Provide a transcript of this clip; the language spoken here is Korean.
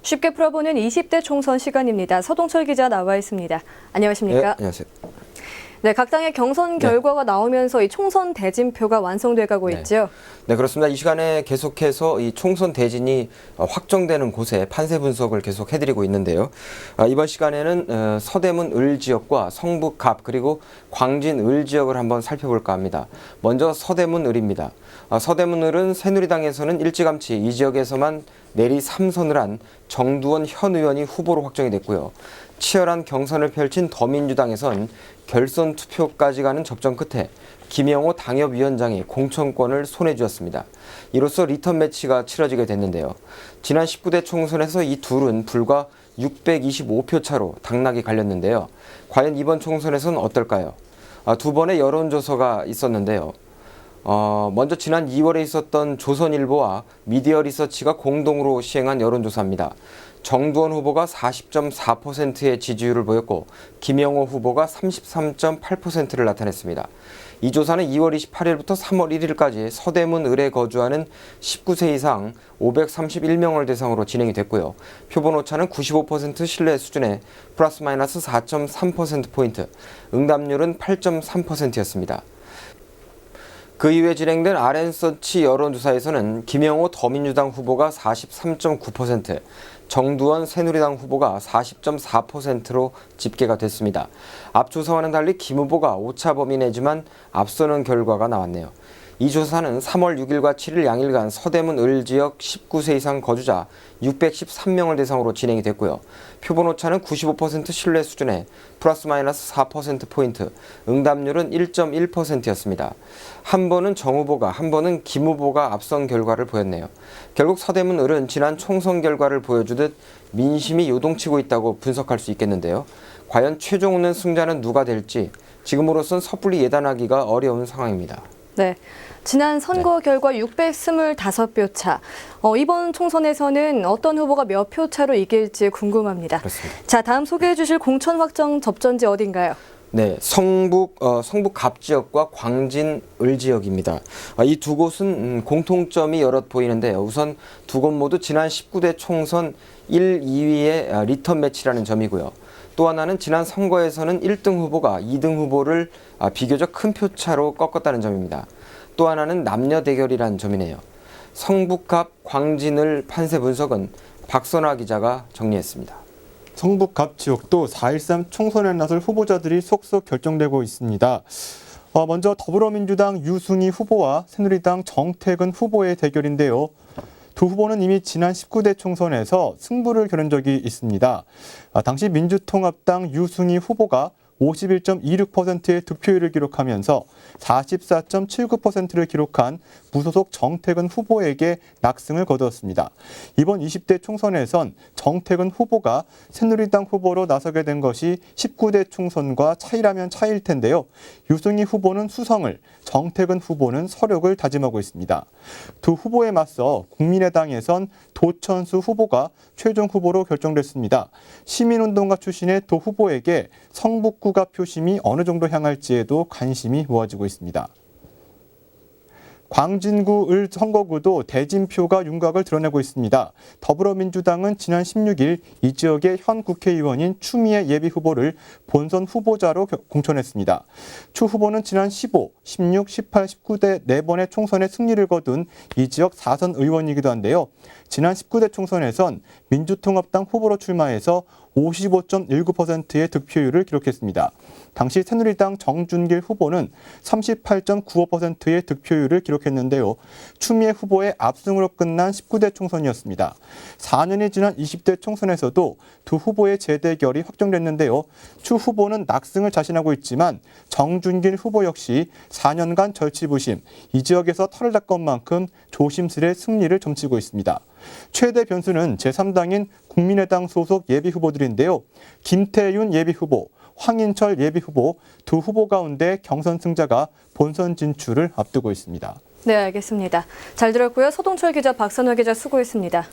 쉽게 풀어보는 20대 총선 시간입니다. 서동철 기자 나와 있습니다. 안녕하십니까? 네, 안녕하세요. 네, 각 당의 경선 결과가 나오면서 이 총선 대진표가 완성돼가고 있죠. 네, 그렇습니다. 이 시간에 계속해서 이 총선 대진이 확정되는 곳에 판세 분석을 계속 해드리고 있는데요. 이번 시간에는 서대문 을 지역과 성북 갑 그리고 광진 을 지역을 한번 살펴볼까 합니다. 먼저 서대문 을입니다. 서대문 을은 새누리당에서는 일찌감치 이 지역에서만 내리 3선을 한 정두원 현 의원이 후보로 확정이 됐고요. 치열한 경선을 펼친 더민주당에선 결선 투표까지 가는 접전 끝에 김영호 당협위원장이 공천권을 손에 쥐었습니다. 이로써 리턴 매치가 치러지게 됐는데요. 지난 19대 총선에서 이 둘은 불과 625표 차로 당락이 갈렸는데요. 과연 이번 총선에서는 어떨까요? 두 번의 여론조사가 있었는데요. 먼저 지난 2월에 있었던 조선일보와 미디어 리서치가 공동으로 시행한 여론조사입니다. 정두원 후보가 40.4%의 지지율을 보였고 김영호 후보가 33.8%를 나타냈습니다. 이 조사는 2월 28일부터 3월 1일까지 서대문 을에 거주하는 19세 이상 531명을 대상으로 진행이 됐고요. 표본 오차는 95% 신뢰 수준에 플러스 마이너스 4.3%포인트, 응답률은 8.3%였습니다. 그 이후에 진행된 RN서치 여론조사에서는 김영호 더민주당 후보가 43.9%, 정두원 새누리당 후보가 40.4%로 집계가 됐습니다. 앞 조사와는 달리 김 후보가 오차 범위 내지만 앞서는 결과가 나왔네요. 이 조사는 3월 6일과 7일 양일간 서대문 을 지역 19세 이상 거주자 613명을 대상으로 진행이 됐고요. 표본 오차는 95% 신뢰 수준에 플러스 마이너스 4%포인트, 응답률은 1.1%였습니다. 한 번은 정 후보가, 한 번은 김 후보가 앞선 결과를 보였네요. 결국 서대문 을은 지난 총선 결과를 보여주듯 민심이 요동치고 있다고 분석할 수 있겠는데요. 과연 최종 오는 승자는 누가 될지 지금으로선 섣불리 예단하기가 어려운 상황입니다. 네, 지난 선거 결과 625표 차. 이번 총선에서는 어떤 후보가 몇 표 차로 이길지 궁금합니다. 그렇습니다. 자, 다음 소개해 주실 공천 확정 접전지 어딘가요? 네, 성북 갑 지역과 광진 을 지역입니다. 이 두 곳은 공통점이 여럿 보이는데요. 우선 두 곳 모두 지난 19대 총선 1, 2위의 리턴 매치라는 점이고요. 또 하나는 지난 선거에서는 1등 후보가 2등 후보를 비교적 큰 표차로 꺾었다는 점입니다. 또 하나는 남녀 대결이라는 점이네요. 성북갑 광진을 판세 분석은 박선화 기자가 정리했습니다. 성북갑 지역도 4.13 총선에 나설 후보자들이 속속 결정되고 있습니다. 먼저 더불어민주당 유승희 후보와 새누리당 정태근 후보의 대결인데요. 두 후보는 이미 지난 19대 총선에서 승부를 겨룬 적이 있습니다. 당시 민주통합당 유승희 후보가 51.26%의 득표율을 기록하면서 44.79%를 기록한 무소속 정태근 후보에게 낙승을 거두었습니다. 이번 20대 총선에선 정태근 후보가 새누리당 후보로 나서게 된 것이 19대 총선과 차이라면 차이일 텐데요. 유승희 후보는 수성을, 정태근 후보는 서력을 다짐하고 있습니다. 두 후보에 맞서 국민의당에선 도천수 후보가 최종 후보로 결정됐습니다. 시민운동가 출신의 도 후보에게 성북구가 표심이 어느 정도 향할지에도 관심이 모아지고 있습니다. 광진구 을 선거구도 대진표가 윤곽을 드러내고 있습니다. 더불어민주당은 지난 16일 이 지역의 현 국회의원인 추미애 예비후보를 본선 후보자로 공천했습니다. 추 후보는 지난 15, 16, 18, 19대 4번의 총선에 승리를 거둔 이 지역 4선 의원이기도 한데요. 지난 19대 총선에선 민주통합당 후보로 출마해서 55.19%의 득표율을 기록했습니다. 당시 새누리당 정준길 후보는 38.95%의 득표율을 기록했는데요. 추미애 후보의 압승으로 끝난 19대 총선이었습니다. 4년이 지난 20대 총선에서도 두 후보의 재대결이 확정됐는데요. 추 후보는 낙승을 자신하고 있지만 정준길 후보 역시 4년간 절치부심, 이 지역에서 털을 닦은 만큼 조심스레 승리를 점치고 있습니다. 최대 변수는 제3당인 국민의당 소속 예비후보들인데요. 김태윤 예비후보, 황인철 예비후보 두 후보 가운데 경선 승자가 본선 진출을 앞두고 있습니다. 네, 알겠습니다. 잘 들었고요. 서동철 기자, 박선화 기자 수고했습니다.